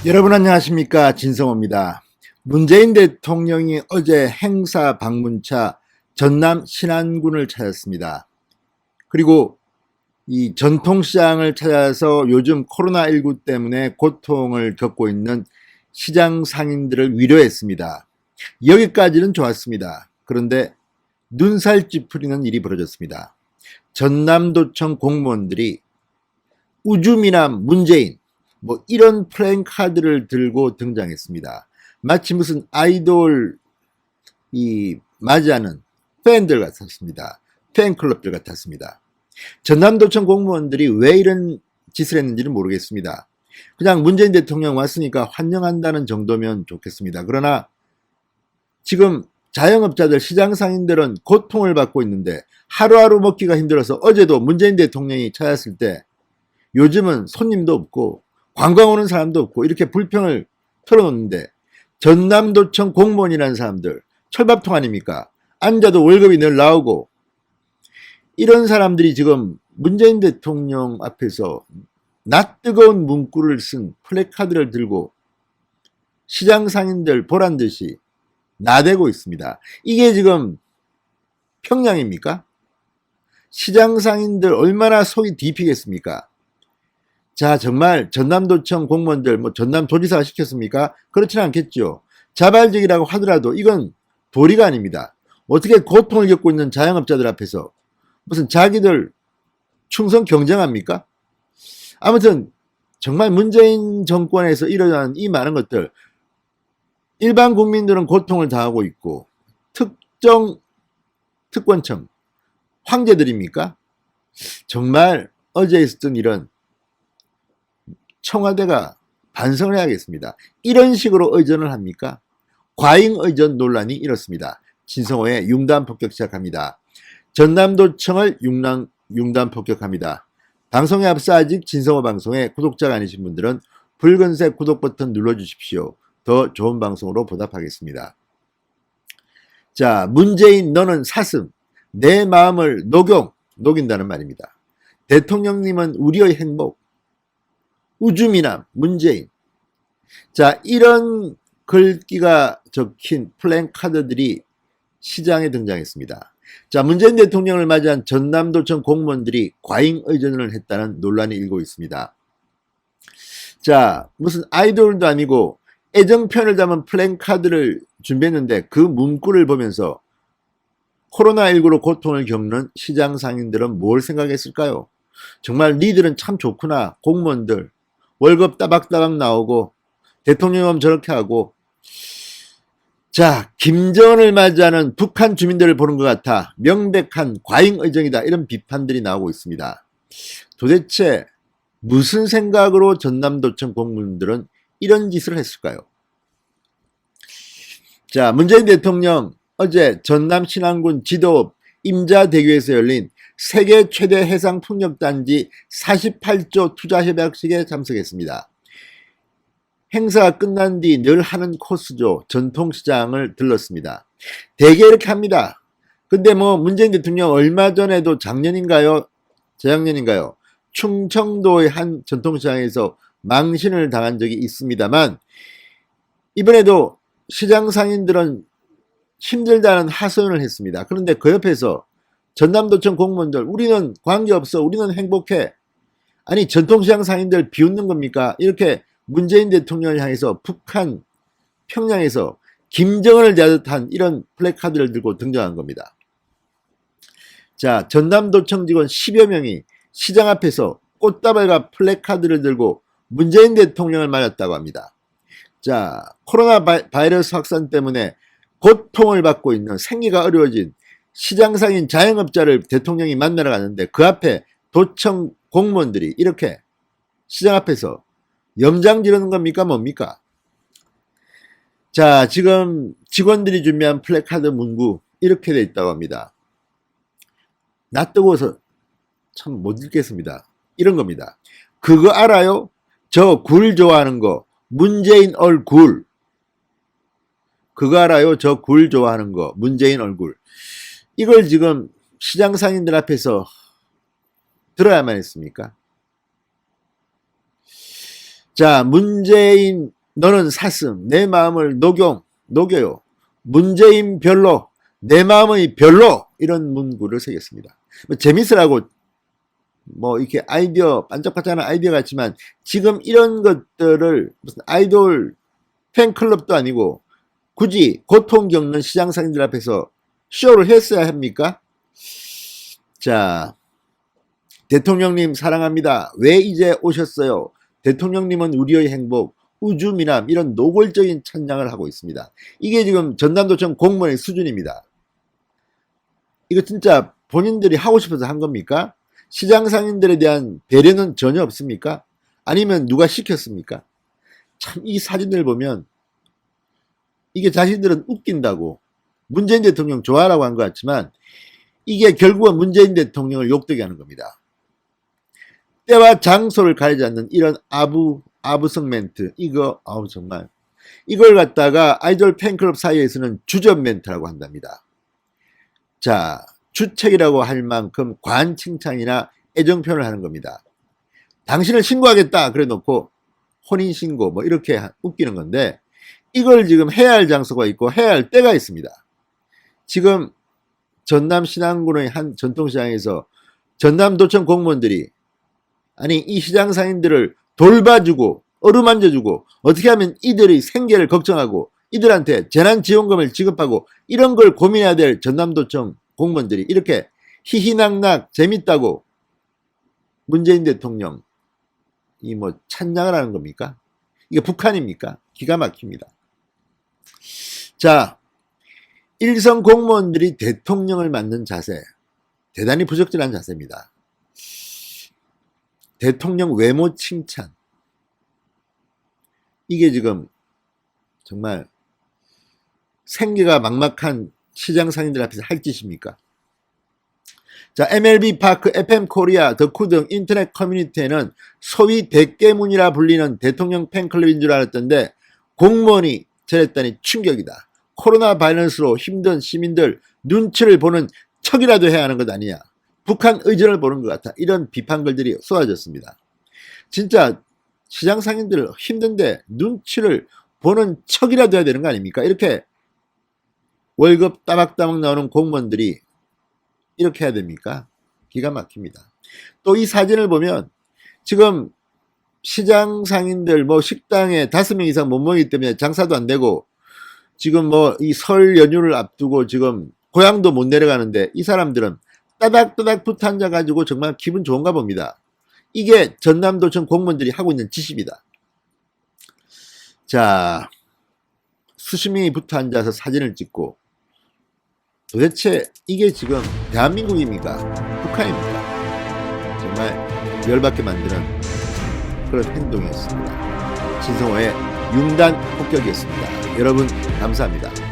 여러분 안녕하십니까, 진성호입니다. 문재인 대통령이 어제 행사 방문차 전남 신안군을 찾았습니다. 그리고 이 전통시장을 찾아서 요즘 코로나19 때문에 고통을 겪고 있는 시장 상인들을 위로했습니다. 여기까지는 좋았습니다. 그런데 눈살 찌푸리는 일이 벌어졌습니다. 전남도청 공무원들이 우주미남 문재인 이런 플랜카드를 들고 등장했습니다. 마치 무슨 아이돌 맞이하는 팬들 같았습니다. 팬클럽들 같았습니다. 전남도청 공무원들이 왜 이런 짓을 했는지는 모르겠습니다. 그냥 문재인 대통령 왔으니까 환영한다는 정도면 좋겠습니다. 그러나 지금 자영업자들, 시장 상인들은 고통을 받고 있는데 하루하루 먹기가 힘들어서 어제도 문재인 대통령이 찾았을 때 요즘은 손님도 없고 관광 오는 사람도 없고 이렇게 불평을 털어놓는데 전남도청 공무원이라는 사람들 철밥통 아닙니까? 앉아도 월급이 늘 나오고 이런 사람들이 지금 문재인 대통령 앞에서 낯뜨거운 문구를 쓴 플래카드를 들고 시장 상인들 보란 듯이 나대고 있습니다. 이게 지금 평양입니까? 시장 상인들 얼마나 속이 뒤피겠습니까? 자, 정말 전남도청 공무원들 전남도지사가 시켰습니까? 그렇지는 않겠죠. 자발적이라고 하더라도 이건 도리가 아닙니다. 어떻게 고통을 겪고 있는 자영업자들 앞에서 무슨 자기들 충성 경쟁합니까? 아무튼 정말 문재인 정권에서 일어난 이 많은 것들, 일반 국민들은 고통을 당하고 있고 특정 특권층 황제들입니까? 정말 어제 있었던 일은 청와대가 반성을 해야겠습니다. 이런 식으로 의전을 합니까? 과잉 의전 논란이 이렇습니다. 진성호의 융단 폭격 시작합니다. 전남도청을 융단 폭격합니다. 방송에 앞서 아직 진성호 방송에 구독자가 아니신 분들은 붉은색 구독 버튼 눌러주십시오. 더 좋은 방송으로 보답하겠습니다. 자, 문재인 너는 사슴, 내 마음을 녹인다는 말입니다. 대통령님은 우리의 행복, 우주미남 문재인. 자, 이런 글귀가 적힌 플랜카드들이 시장에 등장했습니다. 자, 문재인 대통령을 맞이한 전남도청 공무원들이 과잉 의전을 했다는 논란이 일고 있습니다. 자, 무슨 아이돌도 아니고 애정편을 담은 플랜카드를 준비했는데 그 문구를 보면서 코로나19로 고통을 겪는 시장 상인들은 뭘 생각했을까요? 정말 니들은 참 좋구나. 공무원들 월급 따박따박 나오고 대통령은 저렇게 하고. 자, 김정은을 맞이하는 북한 주민들을 보는 것 같아 명백한 과잉 의정이다, 이런 비판들이 나오고 있습니다. 도대체 무슨 생각으로 전남도청 공무원들은 이런 짓을 했을까요? 자, 문재인 대통령 어제 전남 신안군 지도읍 임자대교에서 열린 세계 최대 해상 풍력단지 48조 투자협약식에 참석했습니다. 행사가 끝난 뒤 늘 하는 코스죠. 전통시장을 들렀습니다. 대개 이렇게 합니다. 근데 문재인 대통령 얼마 전에도 작년인가요? 재작년인가요? 충청도의 한 전통시장에서 망신을 당한 적이 있습니다만 이번에도 시장 상인들은 힘들다는 하소연을 했습니다. 그런데 그 옆에서 전남도청 공무원들 우리는 관계없어, 우리는 행복해, 아니 전통시장 상인들 비웃는 겁니까? 이렇게 문재인 대통령을 향해서 북한 평양에서 김정은을 대하듯한 이런 플래카드를 들고 등장한 겁니다. 자, 전남도청 직원 10여 명이 시장 앞에서 꽃다발과 플래카드를 들고 문재인 대통령을 맞았다고 합니다. 자, 코로나 바이러스 확산 때문에 고통을 받고 있는, 생계가 어려워진 시장 상인 자영업자를 대통령이 만나러 가는데 그 앞에 도청 공무원들이 이렇게 시장 앞에서 염장 지르는 겁니까? 뭡니까? 자, 지금 직원들이 준비한 플래카드 문구 이렇게 돼 있다고 합니다. 낯뜨거워서 참 못 읽겠습니다. 이런 겁니다. 그거 알아요? 저 굴 좋아하는 거, 문재인 얼굴. 그거 알아요? 저 굴 좋아하는 거, 문재인 얼굴. 이걸 지금 시장 상인들 앞에서 들어야만 했습니까? 자, 문재인 너는 사슴 내 마음을 녹여요. 문재인 별로 내 마음의 별로 이런 문구를 새겼습니다. 뭐 재밌으라고 뭐 이렇게 아이디어 반짝반짝하는 아이디어 같지만 지금 이런 것들을 무슨 아이돌 팬클럽도 아니고 굳이 고통 겪는 시장 상인들 앞에서 쇼를 했어야 합니까? 자, 대통령님 사랑합니다. 왜 이제 오셨어요? 대통령님은 우리의 행복, 우주미남 이런 노골적인 찬양을 하고 있습니다. 이게 지금 전남도청 공무원의 수준입니다. 이거 진짜 본인들이 하고 싶어서 한 겁니까? 시장 상인들에 대한 배려는 전혀 없습니까? 아니면 누가 시켰습니까? 참 이 사진을 보면 이게 자신들은 웃긴다고 문재인 대통령 좋아라고 한 것 같지만 이게 결국은 문재인 대통령을 욕되게 하는 겁니다. 때와 장소를 가리지 않는 이런 아부성 멘트 이거 정말 이걸 갖다가 아이돌 팬클럽 사이에서는 주전 멘트라고 한답니다. 자, 주책이라고 할 만큼 과한 칭찬이나 애정 표현을 하는 겁니다. 당신을 신고하겠다 그래 놓고 혼인신고 뭐 이렇게 웃기는 건데 이걸 지금 해야 할 장소가 있고 해야 할 때가 있습니다. 지금 전남 신안군의 한 전통시장에서 전남도청 공무원들이 아니 이 시장 상인들을 돌봐주고 어루만져주고 어떻게 하면 이들의 생계를 걱정하고 이들한테 재난지원금을 지급하고 이런 걸 고민해야 될 전남도청 공무원들이 이렇게 희희낙낙 재밌다고 문재인 대통령 이 뭐 찬양을 하는 겁니까? 이게 북한입니까? 기가 막힙니다. 자, 일선 공무원들이 대통령을 맡는 자세 대단히 부적절한 자세입니다. 대통령 외모 칭찬 이게 지금 정말 생계가 막막한 시장 상인들 앞에서 할 짓입니까? 자, MLB 파크, FM 코리아, 덕후 등 인터넷 커뮤니티에는 소위 대깨문이라 불리는 대통령 팬클럽인 줄 알았던데 공무원이 저랬다니 충격이다. 코로나 바이러스로 힘든 시민들 눈치를 보는 척이라도 해야 하는 것 아니냐. 북한 의전을 보는 것 같아. 이런 비판글들이 쏟아졌습니다. 진짜 시장 상인들 힘든데 눈치를 보는 척이라도 해야 되는 거 아닙니까? 이렇게 월급 따박따박 나오는 공무원들이 이렇게 해야 됩니까? 기가 막힙니다. 또 이 사진을 보면 지금 시장 상인들 뭐 식당에 5명 이상 못 모이기 때문에 장사도 안 되고 지금 뭐 이 설 연휴를 앞두고 지금 고향도 못 내려가는데 이 사람들은 따닥따닥 붙어 앉아가지고 정말 기분 좋은가 봅니다. 이게 전남도청 공무원들이 하고 있는 짓입니다. 자, 수십 명이 붙어 앉아서 사진을 찍고 도대체 이게 지금 대한민국입니까? 북한입니까? 정말 열받게 만드는 그런 행동이었습니다. 신성호의 융단 폭격이었습니다. 여러분 감사합니다.